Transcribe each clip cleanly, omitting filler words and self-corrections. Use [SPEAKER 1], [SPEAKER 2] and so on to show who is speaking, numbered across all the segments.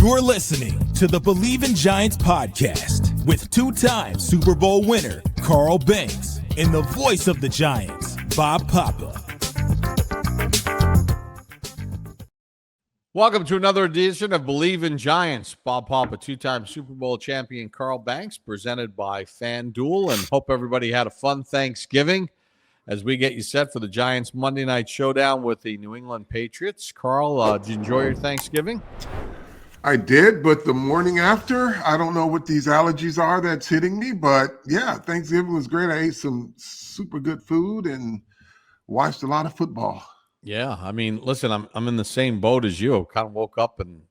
[SPEAKER 1] You're listening to the Believe in Giants podcast with two-time Super Bowl winner Carl Banks and the voice of the Giants, Bob Papa.
[SPEAKER 2] Welcome to another edition of Believe in Giants. Bob Papa, two-time Super Bowl champion Carl Banks, presented by FanDuel, and hope everybody had a fun Thanksgiving as we get you set for the Giants Monday night showdown with the New England Patriots. Carl, did you enjoy your Thanksgiving?
[SPEAKER 3] I did, but the morning after, I don't know what these allergies are that's hitting me, but yeah, Thanksgiving was great. I ate some super good food and watched a lot of football.
[SPEAKER 2] Yeah, I mean, listen, I'm in the same boat as you. I kind of woke up and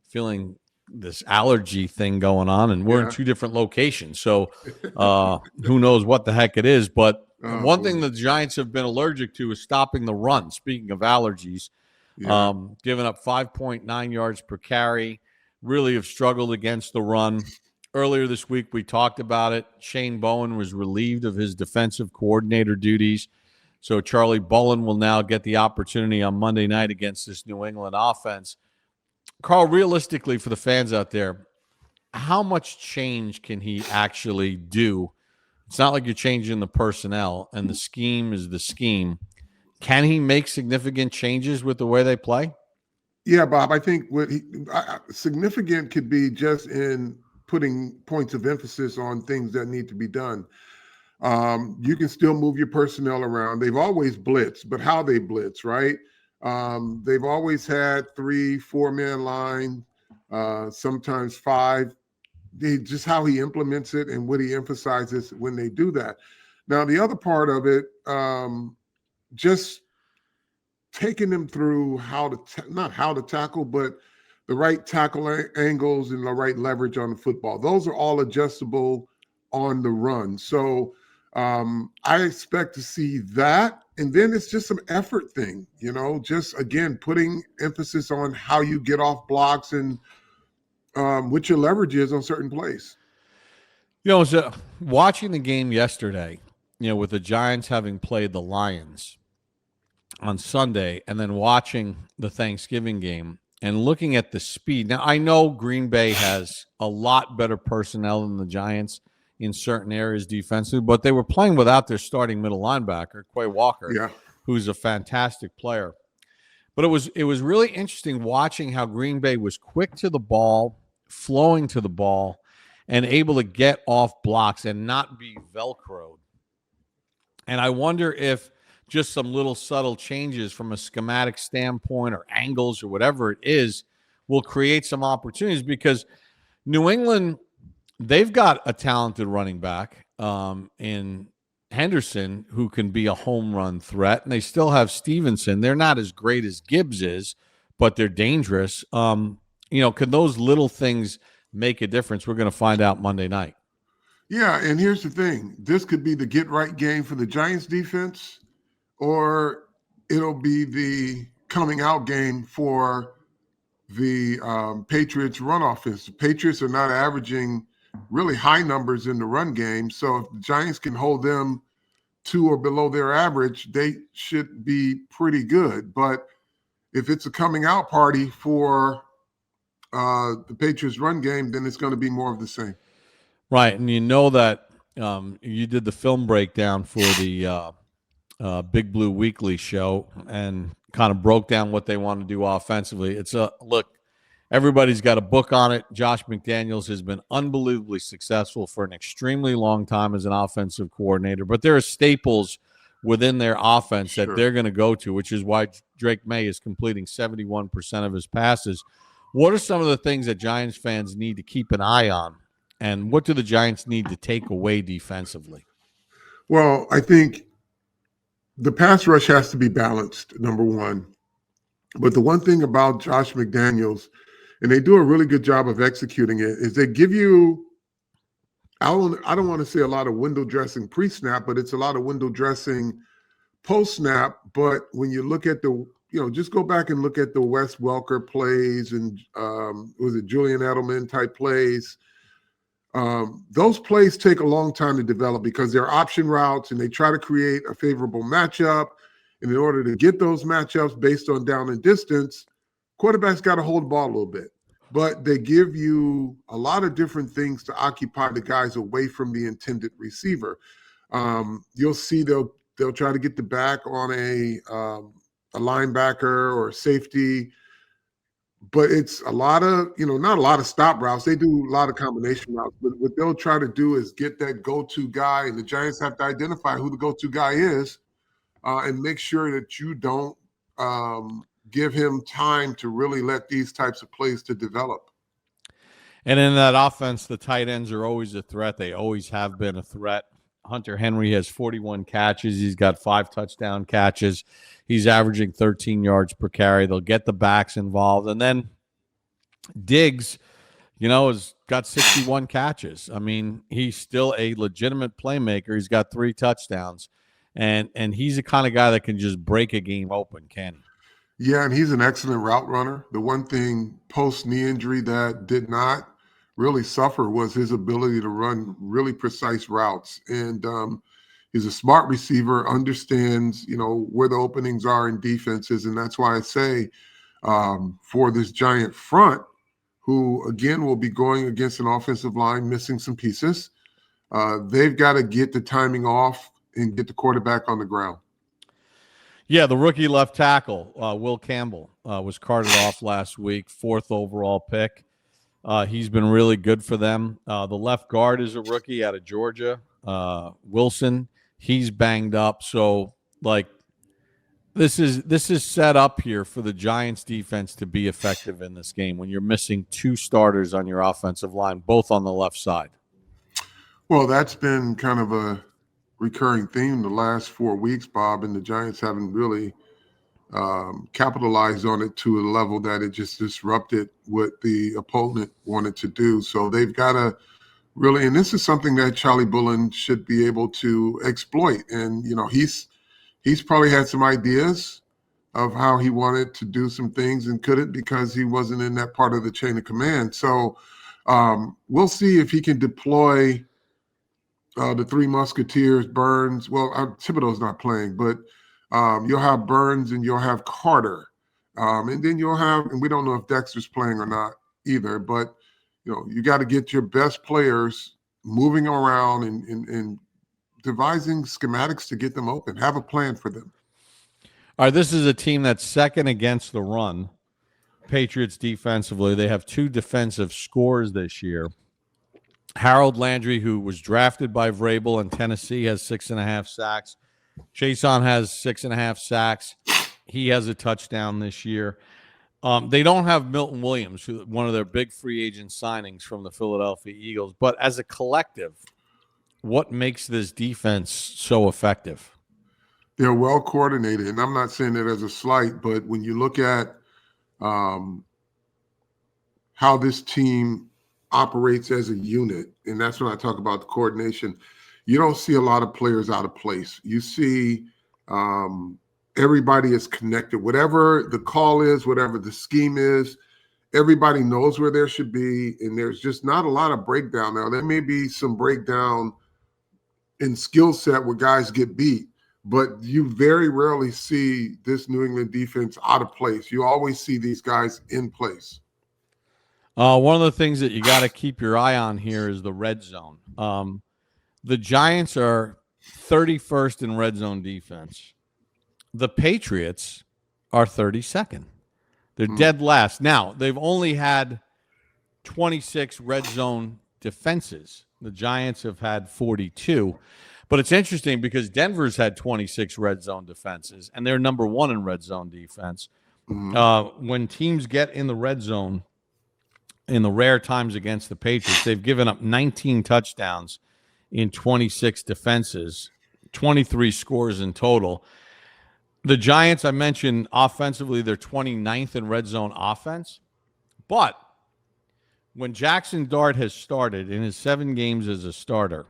[SPEAKER 2] feeling this allergy thing going on, and we're in two different locations. So who knows what the heck it is. But one thing the Giants have been allergic to is stopping the run. Speaking of allergies, giving up 5.9 yards per carry, really have struggled against the run. Earlier this week, we talked about it. Shane Bowen was relieved of his defensive coordinator duties. So Charlie Bullen will now get the opportunity on Monday night against this New England offense. Carl, realistically for the fans out there, how much change can he actually do? It's not like you're changing the personnel, and the scheme is the scheme. Can he make significant changes with the way they play?
[SPEAKER 3] Yeah, Bob, I think what significant could be just in putting points of emphasis on things that need to be done. You can still move your personnel around. They've always blitzed, but how they blitz, right? They've always had 3-4 man line, sometimes 5. Just how he implements it and what he emphasizes when they do that. Now, the other part of it, just taking them through not how to tackle, but the right tackle angles and the right leverage on the football. Those are all adjustable on the run. So I expect to see that. And then it's just some effort thing, just, again, putting emphasis on how you get off blocks and what your leverage is on certain plays.
[SPEAKER 2] So watching the game yesterday, with the Giants having played the Lions on Sunday and then watching the Thanksgiving game and looking at the speed. Now, I know Green Bay has a lot better personnel than the Giants in certain areas defensively, but they were playing without their starting middle linebacker, Quay Walker, who's a fantastic player. But it was really interesting watching how Green Bay was quick to the ball, flowing to the ball, and able to get off blocks and not be Velcroed. And I wonder if just some little subtle changes from a schematic standpoint or angles or whatever it is will create some opportunities, because New England, they've got a talented running back in Henderson who can be a home run threat, and they still have Stevenson. They're not as great as Gibbs is, but they're dangerous. Can those little things make a difference? We're going to find out Monday night.
[SPEAKER 3] Yeah, and here's the thing. This could be the get-right game for the Giants defense, or it'll be the coming-out game for the Patriots run offense. The Patriots are not averaging really high numbers in the run game, so if the Giants can hold them to or below their average, they should be pretty good. But if it's a coming-out party for the Patriots run game, then it's going to be more of the same.
[SPEAKER 2] Right, and that you did the film breakdown for the Big Blue Weekly show and kind of broke down what they want to do offensively. It's look, everybody's got a book on it. Josh McDaniels has been unbelievably successful for an extremely long time as an offensive coordinator, but there are staples within their offense that they're going to go to, which is why Drake May is completing 71% of his passes. What are some of the things that Giants fans need to keep an eye on? And what do the Giants need to take away defensively?
[SPEAKER 3] Well, I think the pass rush has to be balanced, number one. But the one thing about Josh McDaniels, and they do a really good job of executing it, is they give you, I don't want to say a lot of window dressing pre-snap, but it's a lot of window dressing post-snap. But when you look at just go back and look at the Wes Welker plays and was it Julian Edelman type plays. Those plays take a long time to develop because they're option routes and they try to create a favorable matchup. And in order to get those matchups based on down and distance, quarterbacks got to hold the ball a little bit. but they give you a lot of different things to occupy the guys away from the intended receiver. You'll see they'll try to get the back on a linebacker or safety, but it's a lot of, not a lot of stop routes. They do a lot of combination routes, but what they'll try to do is get that go-to guy, and the Giants have to identify who the go-to guy is, and make sure that you don't give him time to really let these types of plays to develop.
[SPEAKER 2] And in that offense, the tight ends are always a threat. They always have been a threat. Hunter Henry has 41 catches. He's got 5 touchdown catches. He's averaging 13 yards per carry. They'll get the backs involved. And then Diggs, has got 61 catches. I mean, he's still a legitimate playmaker. He's got 3 touchdowns. And he's the kind of guy that can just break a game open, can he?
[SPEAKER 3] Yeah, and he's an excellent route runner. The one thing post-knee injury that did not really suffer was his ability to run really precise routes. And he's a smart receiver, understands, where the openings are in defenses. And that's why I say for this Giant front, who, again, will be going against an offensive line missing some pieces, they've got to get the timing off and get the quarterback on the ground.
[SPEAKER 2] Yeah, the rookie left tackle, Will Campbell, was carted off last week, 4th overall pick. He's been really good for them. The left guard is a rookie out of Georgia, Wilson. He's banged up. So, this is set up here for the Giants defense to be effective in this game when you're missing 2 starters on your offensive line, both on the left side.
[SPEAKER 3] Well, that's been kind of a recurring theme the last 4 weeks, Bob, and the Giants haven't really capitalized on it to a level that it just disrupted what the opponent wanted to do. So they've got to really, and this is something that Charlie Bullen should be able to exploit. And, he's probably had some ideas of how he wanted to do some things and couldn't because he wasn't in that part of the chain of command. So we'll see if he can deploy the 3 Musketeers, Burns. Well, Thibodeau's not playing, but you'll have Burns and you'll have Carter. And then you'll have, and we don't know if Dexter's playing or not either, but, you got to get your best players moving around and devising schematics to get them open. Have a plan for them.
[SPEAKER 2] All right, this is a team that's second against the run. Patriots defensively, they have 2 defensive scores this year. Harold Landry, who was drafted by Vrabel in Tennessee, has 6.5 sacks. Jaxson has 6.5 sacks. He has a touchdown this year. They don't have Milton Williams, who one of their big free agent signings from the Philadelphia Eagles. But as a collective, what makes this defense so effective?
[SPEAKER 3] They're well coordinated, and I'm not saying that as a slight, but when you look at how this team operates as a unit, and that's when I talk about the coordination, you don't see a lot of players out of place. You see everybody is connected. Whatever the call is, whatever the scheme is, everybody knows where there should be, and there's just not a lot of breakdown now. There may be some breakdown in skill set where guys get beat, but you very rarely see this New England defense out of place. You always see these guys in place.
[SPEAKER 2] One of the things that you got to keep your eye on here is the red zone. The Giants are 31st in red zone defense. The Patriots are 32nd. They're dead last. Now, they've only had 26 red zone defenses. The Giants have had 42. But it's interesting because Denver's had 26 red zone defenses, and they're number 1 in red zone defense. When teams get in the red zone, in the rare times against the Patriots, they've given up 19 touchdowns in 26 defenses, 23 scores in total. The Giants, I mentioned offensively, they're 29th in red zone offense. But when Jaxson Dart has started in his 7 games as a starter,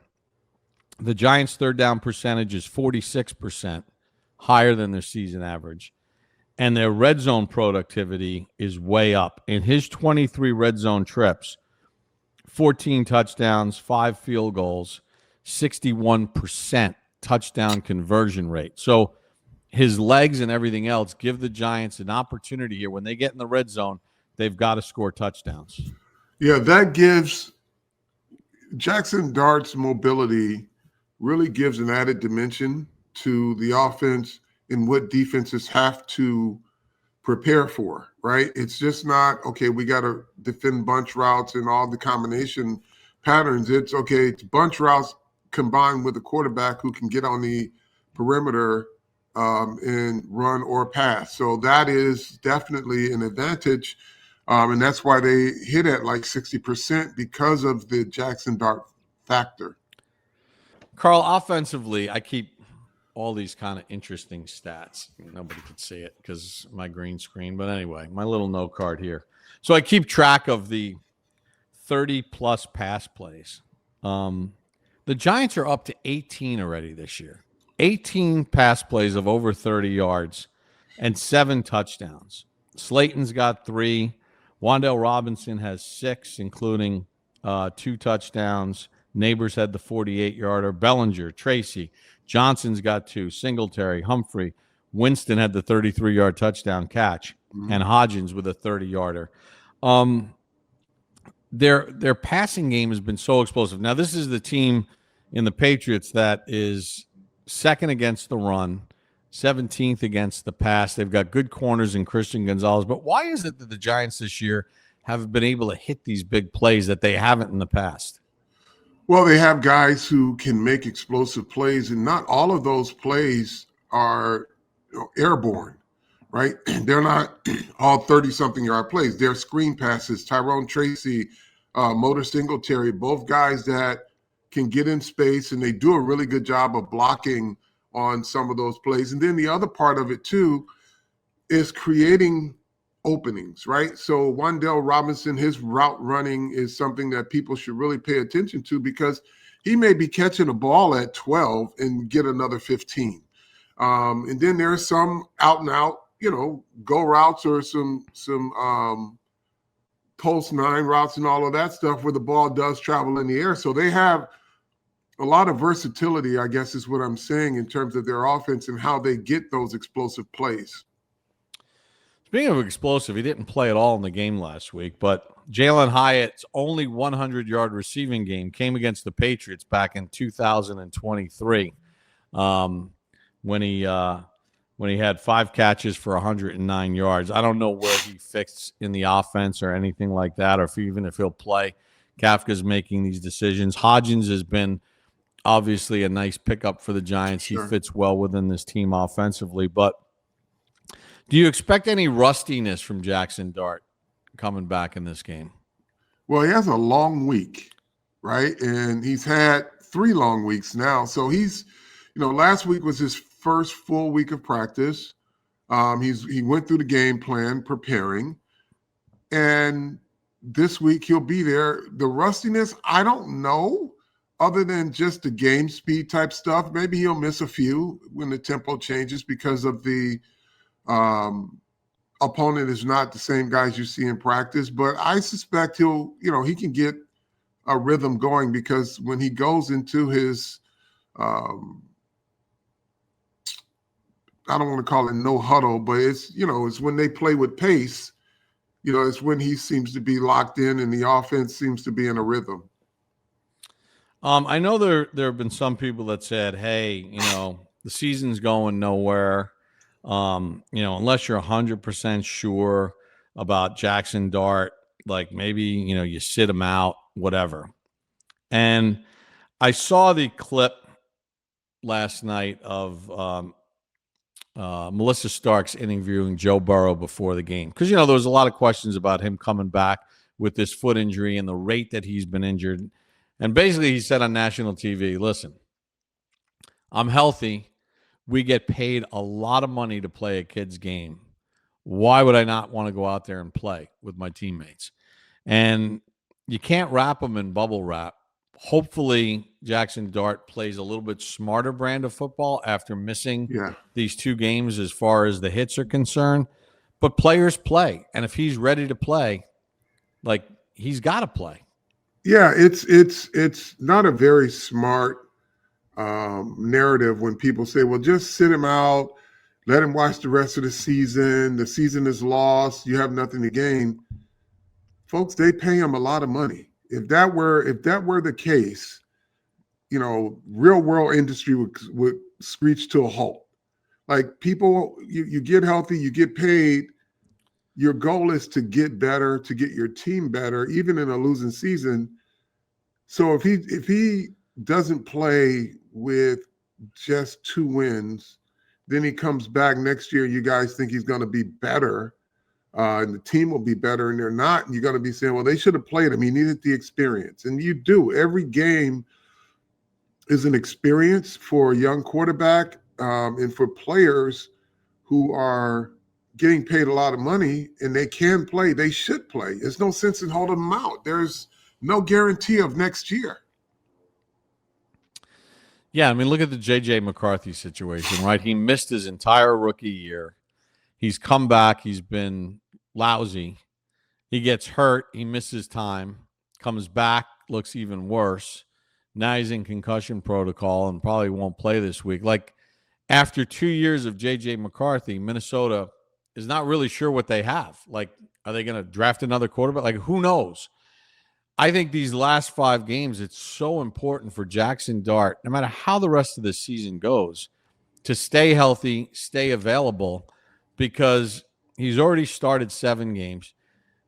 [SPEAKER 2] the Giants' third down percentage is 46%, higher than their season average. And their red zone productivity is way up. In his 23 red zone trips, 14 touchdowns, 5 field goals, 61% touchdown conversion rate. So his legs and everything else give the Giants an opportunity here when they get in the red zone they've got to score touchdowns.
[SPEAKER 3] Yeah, that gives Jaxson Dart's mobility really gives an added dimension to the offense and what defenses have to prepare for, right? It's just not, okay, we got to defend bunch routes and all the combination patterns. It's, okay, it's bunch routes combined with a quarterback who can get on the perimeter and run or pass. So that is definitely an advantage. And that's why they hit at like 60% because of the Jaxson Dart factor.
[SPEAKER 2] Carl, offensively, I keep all these kind of interesting stats. Nobody could see it because my green screen. But anyway, my little note card here. So I keep track of the 30-plus pass plays. The Giants are up to 18 already this year. 18 pass plays of over 30 yards and 7 touchdowns. Slayton's got 3. Wan'Dale Robinson has 6, including 2 touchdowns. Neighbors had the 48-yarder. Bellinger, Tracy, Johnson's got 2. Singletary, Humphrey, Winston had the 33-yard touchdown catch, and Hodgins with a 30-yarder. Their passing game has been so explosive. Now, this is the team in the Patriots that is second against the run, 17th against the pass. They've got good corners in Christian Gonzalez. But why is it that the Giants this year have been able to hit these big plays that they haven't in the past?
[SPEAKER 3] Well, they have guys who can make explosive plays, and not all of those plays are airborne, right? They're not all 30-something yard plays. They're screen passes. Tyrone Tracy, Motor Singletary, both guys that can get in space, and they do a really good job of blocking on some of those plays. And then the other part of it, too, is creating openings, right? So Wan'Dale Robinson, his route running is something that people should really pay attention to, because he may be catching a ball at 12 and get another 15. And then there's some out and out, go routes or some post 9 routes and all of that stuff where the ball does travel in the air. So they have a lot of versatility, I guess is what I'm saying, in terms of their offense and how they get those explosive plays.
[SPEAKER 2] Speaking of explosive, he didn't play at all in the game last week, but Jalen Hyatt's only 100-yard receiving game came against the Patriots back in 2023 when he had 5 catches for 109 yards. I don't know where he fits in the offense or anything like that, or if he'll play. Kafka's making these decisions. Hodgins has been obviously a nice pickup for the Giants. Sure. He fits well within this team offensively, but do you expect any rustiness from Jaxson Dart coming back in this game?
[SPEAKER 3] Well, he has a long week, right? And he's had 3 long weeks now. So he's, last week was his first full week of practice. He went through the game plan preparing. And this week he'll be there. The rustiness, I don't know, other than just the game speed type stuff. Maybe he'll miss a few when the tempo changes because of the opponent is not the same guys you see in practice, but I suspect he can get a rhythm going, because when he goes into his, I don't want to call it no huddle, but it's when they play with pace, it's when he seems to be locked in and the offense seems to be in a rhythm.
[SPEAKER 2] I know there have been some people that said, hey, the season's going nowhere. Unless you're 100% sure about Jaxson Dart, like maybe, you sit him out, whatever. And I saw the clip last night of Melissa Starks interviewing Joe Burrow before the game. Because, there was a lot of questions about him coming back with this foot injury and the rate that he's been injured. And basically he said on national TV, listen, I'm healthy. We get paid a lot of money to play a kid's game. Why would I not want to go out there and play with my teammates? And you can't wrap them in bubble wrap. Hopefully, Jaxson Dart plays a little bit smarter brand of football after missing these 2 games as far as the hits are concerned. But players play. And if he's ready to play, he's got to play.
[SPEAKER 3] Yeah, it's not a very smart narrative when people say, well, just sit him out, let him watch the rest of the season. The season is lost. You have nothing to gain. folks, they pay him a lot of money. If that were the case, real world industry would screech to a halt. Like, people, you get healthy, you get paid. Your goal is to get better, to get your team better, even in a losing season. So if he doesn't play with just 2 wins, then he comes back next year. You guys think he's going to be better, and the team will be better, and they're not. And you're going to be saying, well, they should have played him. He needed the experience. And you do. Every game is an experience for a young quarterback, and for players who are getting paid a lot of money and they can play, they should play. There's no sense in holding them out. There's no guarantee of next year.
[SPEAKER 2] Yeah, I mean, look at the J.J. McCarthy situation, right? He missed his entire rookie year. He's come back. He's been lousy. He gets hurt. He misses time, comes back, looks even worse. Now he's in concussion protocol and probably won't play this week. Like, after 2 years of J.J. McCarthy, Minnesota is not really sure what they have. Like, are they going to draft another quarterback? Like, who knows? I think these last 5 games, it's so important for Jaxson Dart, no matter how the rest of the season goes, to stay healthy, stay available, because he's already started 7 games.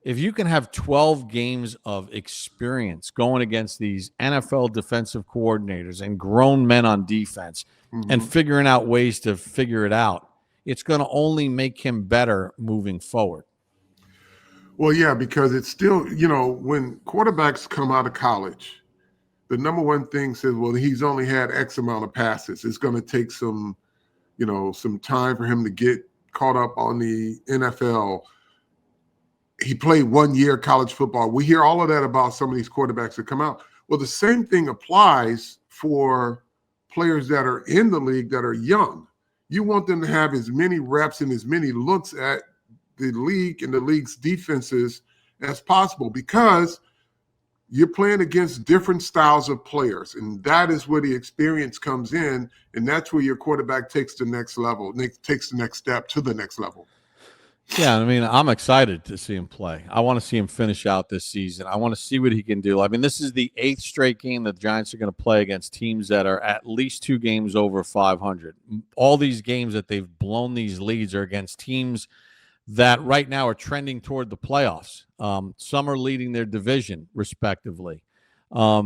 [SPEAKER 2] If you can have 12 games of experience going against these NFL defensive coordinators and grown men on defense and figuring out ways to figure it out, it's going to only make him better moving forward.
[SPEAKER 3] Well, yeah, because it's still, when quarterbacks come out of college, the number one thing says, well, he's only had X amount of passes. It's going to take some time for him to get caught up on the NFL. He played 1 year college football. We hear all of that about some of these quarterbacks that come out. Well, the same thing applies for players that are in the league that are young. You want them to have as many reps and as many looks at the league and the league's defenses as possible, because you're playing against different styles of players, and that is where the experience comes in, and that's where your quarterback takes the next level, takes the next step to the next level.
[SPEAKER 2] Yeah, I mean, I'm excited to see him play. I want to see him finish out this season. I want to see what he can do. I mean, this is the 8th straight game that the Giants are going to play against teams that are at least 2 games over 500. All these games that they've blown these leads are against teams that right now are trending toward the playoffs. Some are leading their division, respectively. I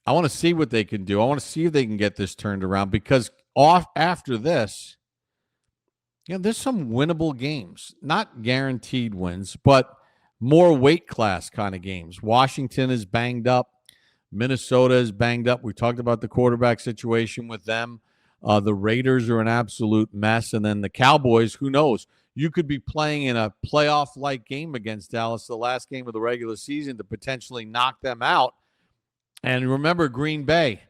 [SPEAKER 2] want to see what they can do. I want to see if they can get this turned around, because after this, there's some winnable games. Not guaranteed wins, but more weight class kind of games. Washington is banged up. Minnesota is banged up. We talked about the quarterback situation with them. The Raiders are an absolute mess. And then the Cowboys, who knows? You could be playing in a playoff-like game against Dallas, the last game of the regular season, to potentially knock them out. And remember Green Bay.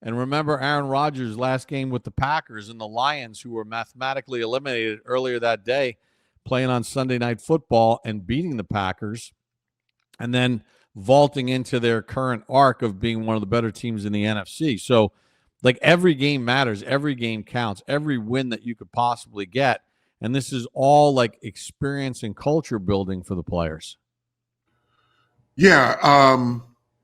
[SPEAKER 2] And remember Aaron Rodgers' last game with the Packers and the Lions, who were mathematically eliminated earlier that day, playing on Sunday Night Football and beating the Packers, and then vaulting into their current arc of being one of the better teams in the NFC. So, like, every game matters. Every game counts. Every win that you could possibly get. And this is all like experience and culture building for the players.
[SPEAKER 3] Yeah,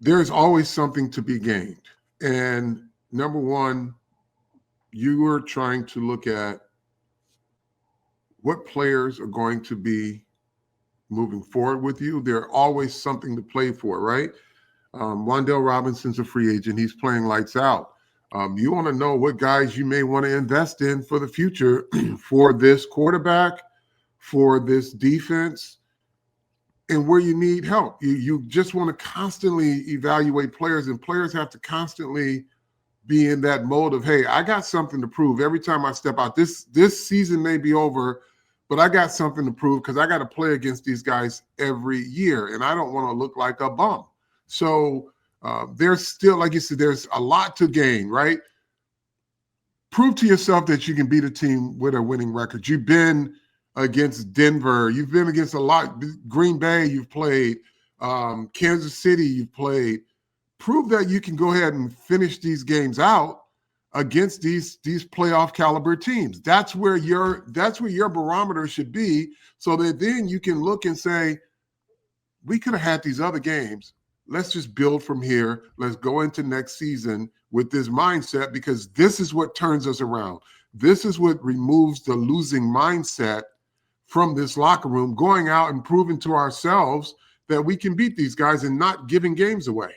[SPEAKER 3] there's always something to be gained. And number one, you are trying to look at what players are going to be moving forward with you. There's always something to play for, right? Wan'Dale Robinson's a free agent. He's playing lights out. You want to know what guys you may want to invest in for the future for this quarterback, for this defense, and where you need help. You just want to constantly evaluate players, and players have to constantly be in that mode of, hey, I got something to prove every time I step out. This season may be over, but I got something to prove, because I got to play against these guys every year, and I don't want to look like a bum. So there's still, like you said, there's a lot to gain, right? Prove to yourself that you can beat a team with a winning record. You've been against Denver. You've been against a lot. Green Bay, you've played. Kansas City, you've played. Prove that you can go ahead and finish these games out against these playoff caliber teams. That's where your barometer should be, so that then you can look and say, we could have had these other games. Let's just build from here. Let's go into next season with this mindset, because this is what turns us around. This is what removes the losing mindset from this locker room, going out and proving to ourselves that we can beat these guys and not giving games away.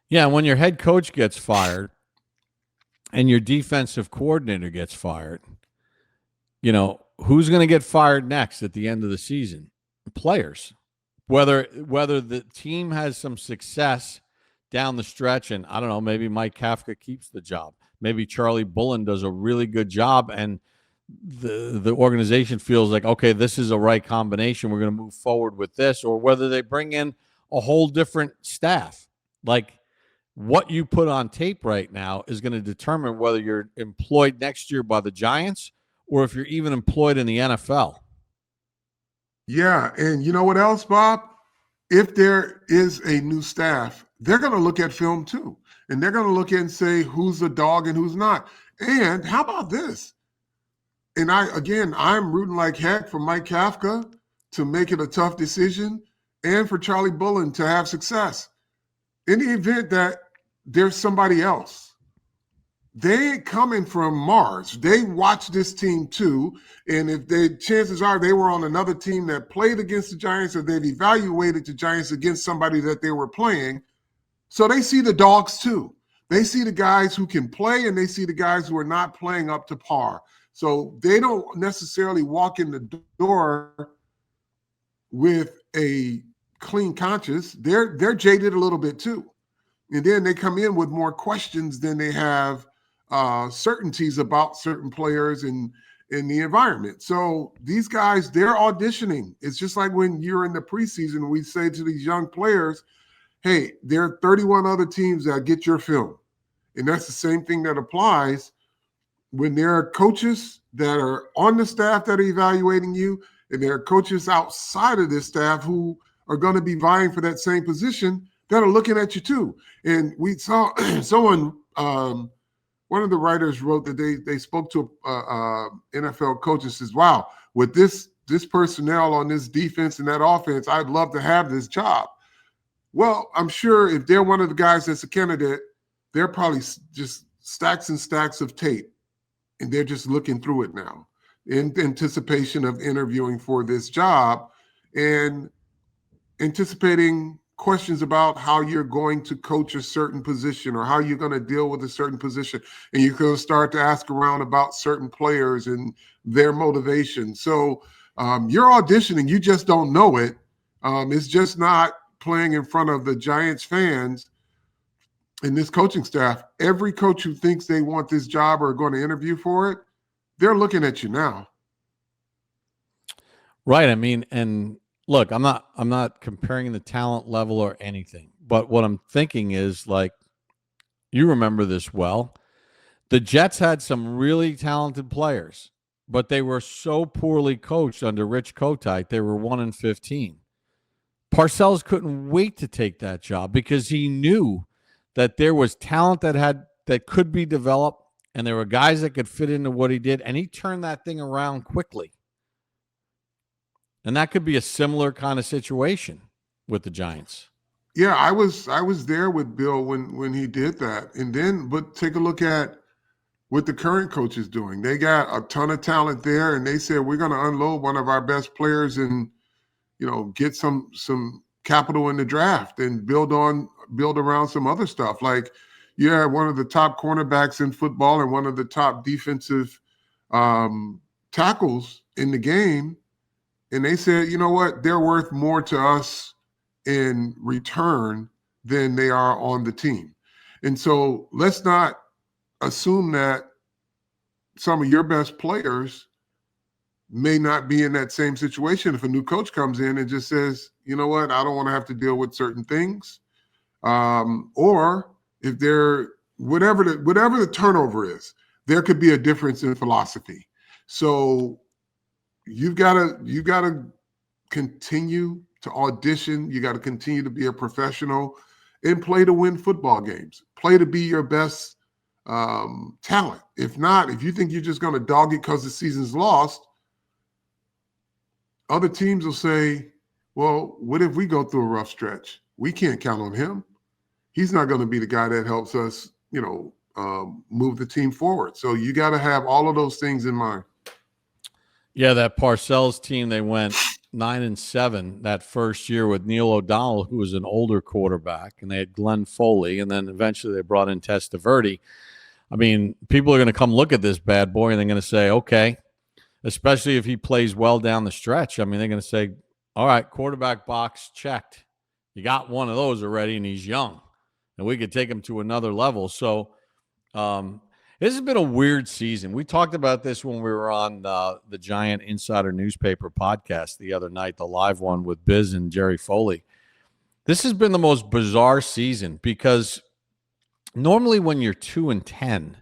[SPEAKER 2] Yeah, when your head coach gets fired and your defensive coordinator gets fired, you know, who's going to get fired next at the end of the season? Players. Whether the team has some success down the stretch, and I don't know, maybe Mike Kafka keeps the job. Maybe Charlie Bullen does a really good job, and the organization feels like, okay, this is a right combination. We're going to move forward with this, or whether they bring in a whole different staff. Like, what you put on tape right now is going to determine whether you're employed next year by the Giants or if you're even employed in the NFL.
[SPEAKER 3] Yeah, and you know what else, Bob? If there is a new staff, they're going to look at film too. And they're going to look at and say who's a dog and who's not. And how about this? And I'm rooting like heck for Mike Kafka to make it a tough decision and for Charlie Bullen to have success. In the event that there's somebody else, they ain't coming from Mars. They watch this team too. And if chances are they were on another team that played against the Giants, or they've evaluated the Giants against somebody that they were playing. So they see the dogs too. They see the guys who can play, and they see the guys who are not playing up to par. So they don't necessarily walk in the door with a clean conscience. They're jaded a little bit too. And then they come in with more questions than they have certainties about certain players and in the environment. So these guys, they're auditioning. It's just like when you're in the preseason, we say to these young players, hey, there are 31 other teams that get your film. And that's the same thing that applies when there are coaches that are on the staff that are evaluating you, and there are coaches outside of this staff who are going to be vying for that same position that are looking at you too. And we saw someone, one of the writers wrote that they spoke to NFL coaches, says, wow, with this personnel on this defense and that offense, I'd love to have this job. Well, I'm sure if they're one of the guys that's a candidate, they're probably just stacks and stacks of tape, and they're just looking through it now in anticipation of interviewing for this job and anticipating questions about how you're going to coach a certain position or how you're going to deal with a certain position. And you're going to start to ask around about certain players and their motivation. So you're auditioning, you just don't know it. It's just not playing in front of the Giants fans and this coaching staff. Every coach who thinks they want this job or are going to interview for it, they're looking at you now.
[SPEAKER 2] Right. I mean, and look, I'm not comparing the talent level or anything, but what I'm thinking is, like, you remember this well. The Jets had some really talented players, but they were so poorly coached under Rich Kotite. They were 1-15. Parcells couldn't wait to take that job because he knew that there was talent that could be developed, and there were guys that could fit into what he did, and he turned that thing around quickly. And that could be a similar kind of situation with the Giants.
[SPEAKER 3] Yeah, I was there with Bill when he did that. And then, but take a look at what the current coach is doing. They got a ton of talent there, and they said, we're going to unload one of our best players and, get some capital in the draft and build around some other stuff. Like, yeah, one of the top cornerbacks in football and one of the top defensive tackles in the game. And they said, you know what? They're worth more to us in return than they are on the team. And so let's not assume that some of your best players may not be in that same situation if a new coach comes in and just says, you know what? I don't want to have to deal with certain things. Or if they're whatever the turnover is, there could be a difference in philosophy. So you've got to continue to audition. You got to continue to be a professional and play to win football games. Play to be your best talent. If not, if you think you're just going to dog it because the season's lost, other teams will say, Well, what if we go through a rough stretch? We can't count on him. He's not going to be the guy that helps us, move the team forward. So you got to have all of those things in mind.
[SPEAKER 2] Yeah, that Parcells team, they went 9-7 that first year with Neil O'Donnell, who was an older quarterback, and they had Glenn Foley, and then eventually they brought in Testaverde. I mean, people are going to come look at this bad boy, and they're going to say, okay, especially if he plays well down the stretch. I mean, they're going to say, all right, quarterback box checked. You got one of those already, and he's young, and we could take him to another level. So this has been a weird season. We talked about this when we were on the Giant Insider Newspaper podcast the other night, the live one with Biz and Jerry Foley. This has been the most bizarre season because normally when you're 2-10,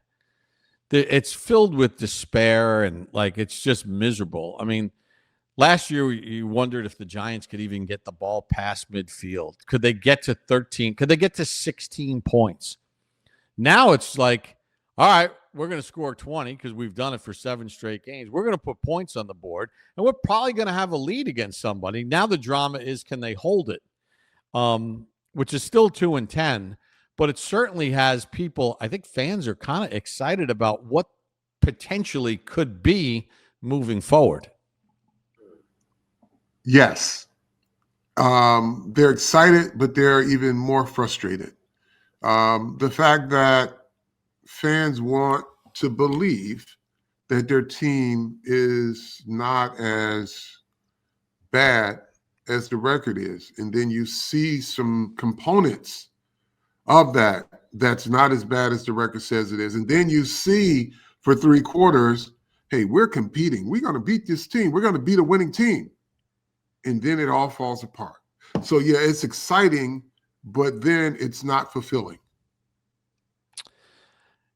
[SPEAKER 2] it's filled with despair and it's just miserable. I mean, last year you wondered if the Giants could even get the ball past midfield. Could they get to 13? Could they get to 16 points? Now it's like, all right, we're going to score 20 because we've done it for 7 straight games. We're going to put points on the board, and we're probably going to have a lead against somebody. Now the drama is, can they hold it? Which is still 2-10, but it certainly has people. I think fans are kind of excited about what potentially could be moving forward.
[SPEAKER 3] Yes. They're excited, but they're even more frustrated. The fact that fans want to believe that their team is not as bad as the record is. And then you see some components of that's not as bad as the record says it is. And then you see for 3 quarters, hey, we're competing. We're going to beat this team. We're going to beat a winning team. And then it all falls apart. So, yeah, it's exciting, but then it's not fulfilling.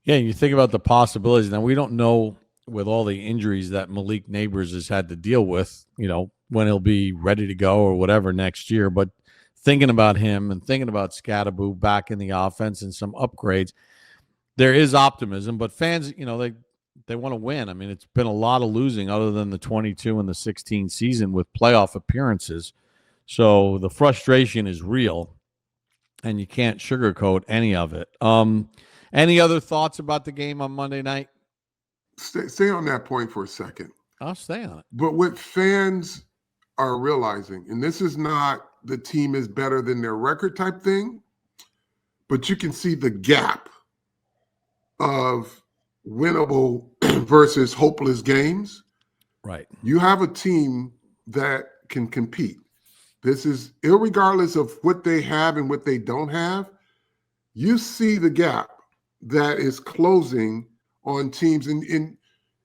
[SPEAKER 2] Yeah, you think about the possibilities. Now, we don't know with all the injuries that Malik Neighbors has had to deal with, when he'll be ready to go or whatever next year. But thinking about him and thinking about Scatteraboo back in the offense and some upgrades, there is optimism. But fans, they want to win. I mean, it's been a lot of losing other than the 22 and the 16 season with playoff appearances. So the frustration is real, and you can't sugarcoat any of it. Any other thoughts about the game on Monday night?
[SPEAKER 3] Stay on that point for a second.
[SPEAKER 2] I'll stay on it.
[SPEAKER 3] But what fans are realizing, and this is not the team is better than their record type thing, but you can see the gap of winnable versus hopeless games.
[SPEAKER 2] Right.
[SPEAKER 3] You have a team that can compete. This is irregardless of what they have and what they don't have. You see the gap that is closing on teams. And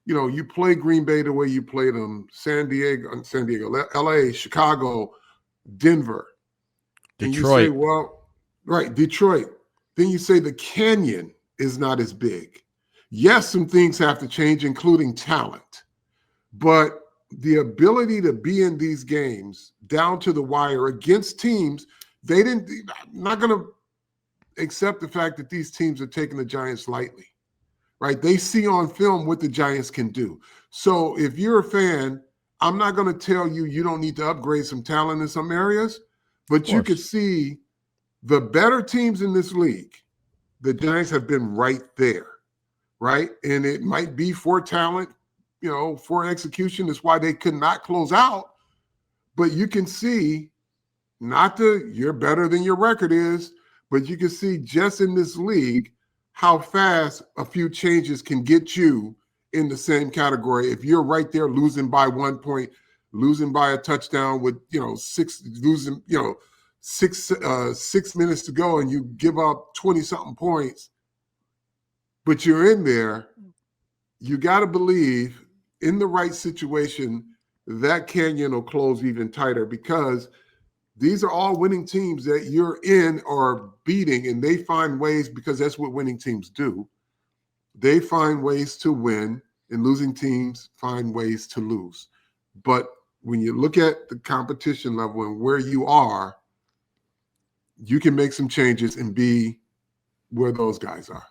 [SPEAKER 3] you play Green Bay the way you played them, San Diego, LA, Chicago, Denver.
[SPEAKER 2] Detroit.
[SPEAKER 3] And you say, Detroit. Then you say the canyon is not as big. Yes, some things have to change, including talent. But the ability to be in these games down to the wire against teams, I'm not going to accept the fact that these teams are taking the Giants lightly, right? They see on film what the Giants can do. So if you're a fan, I'm not going to tell you don't need to upgrade some talent in some areas, but you could see the better teams in this league, the Giants have been right there, right? And it might be for talent, for execution. That's why they could not close out. But you can see, you're better than your record is, but you can see just in this league how fast a few changes can get you in the same category. If you're right there losing by 1 point, losing by a touchdown with 6 minutes to go, and you give up 20-something points, but you're in there, you got to believe in the right situation that canyon will close even tighter, because these are all winning teams that you're in or beating, and they find ways, because that's what winning teams do. They find ways to win, and losing teams find ways to lose. But when you look at the competition level and where you are, you can make some changes and be where those guys are.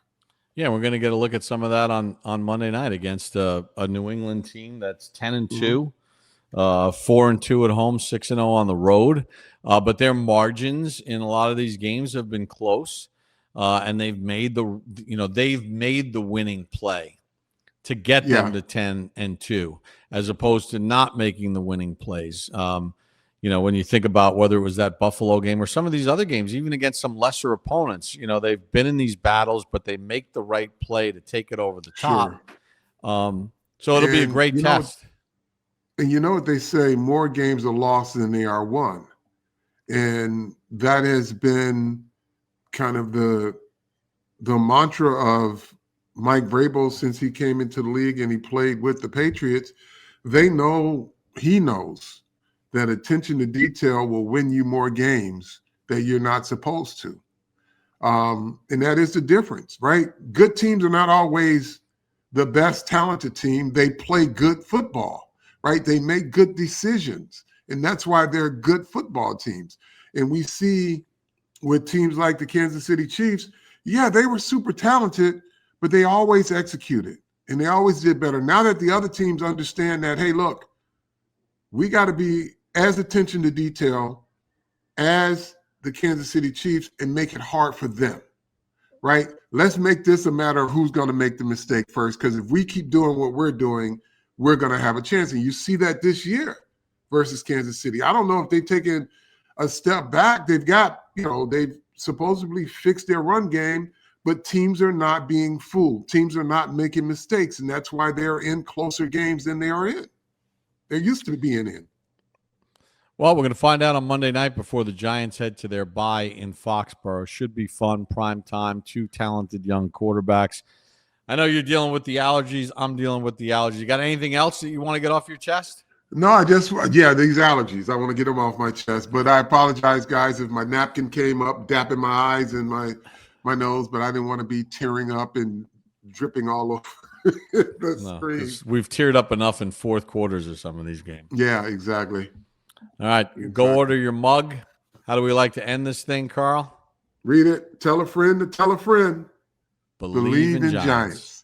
[SPEAKER 2] Yeah, we're going to get a look at some of that on Monday night against a New England team that's 10-2. 4-2 at home, 6-0 on the road. But their margins in a lot of these games have been close, and they've made the winning play to get them to 10-2, as opposed to not making the winning plays. When you think about whether it was that Buffalo game or some of these other games, even against some lesser opponents, they've been in these battles, but they make the right play to take it over the top. Sure. So it'll be a great test.
[SPEAKER 3] And you know what they say, more games are lost than they are won. And that has been kind of the mantra of Mike Vrabel since he came into the league and he played with the Patriots. He knows that attention to detail will win you more games that you're not supposed to. And that is the difference, right? Good teams are not always the best talented team. They play good football, right? They make good decisions. And that's why they're good football teams. And we see with teams like the Kansas City Chiefs, they were super talented, but they always executed and they always did better. Now that the other teams understand that, hey, look, we got to be as attention to detail as the Kansas City Chiefs and make it hard for them, right? Let's make this a matter of who's going to make the mistake first, because if we keep doing what we're doing, we're going to have a chance. And you see that this year versus Kansas City. I don't know if they've taken a step back. They've got, they've supposedly fixed their run game, but teams are not being fooled. Teams are not making mistakes, and that's why they're in closer games than they are in. They're used to being in.
[SPEAKER 2] Well, we're going to find out on Monday night before the Giants head to their bye in Foxborough. Should be fun, prime time, two talented young quarterbacks. I know you're dealing with the allergies. I'm dealing with the allergies. You got anything else that you want to get off your chest?
[SPEAKER 3] No, these allergies. I want to get them off my chest. But I apologize, guys, if my napkin came up, dapping my eyes and my nose, but I didn't want to be tearing up and dripping all over the screen.
[SPEAKER 2] We've teared up enough in fourth quarters of some of these games.
[SPEAKER 3] Yeah, exactly.
[SPEAKER 2] All right, go order your mug. How do we like to end this thing, Carl?
[SPEAKER 3] Read it. Tell a friend to tell a friend.
[SPEAKER 2] Believe in Giants.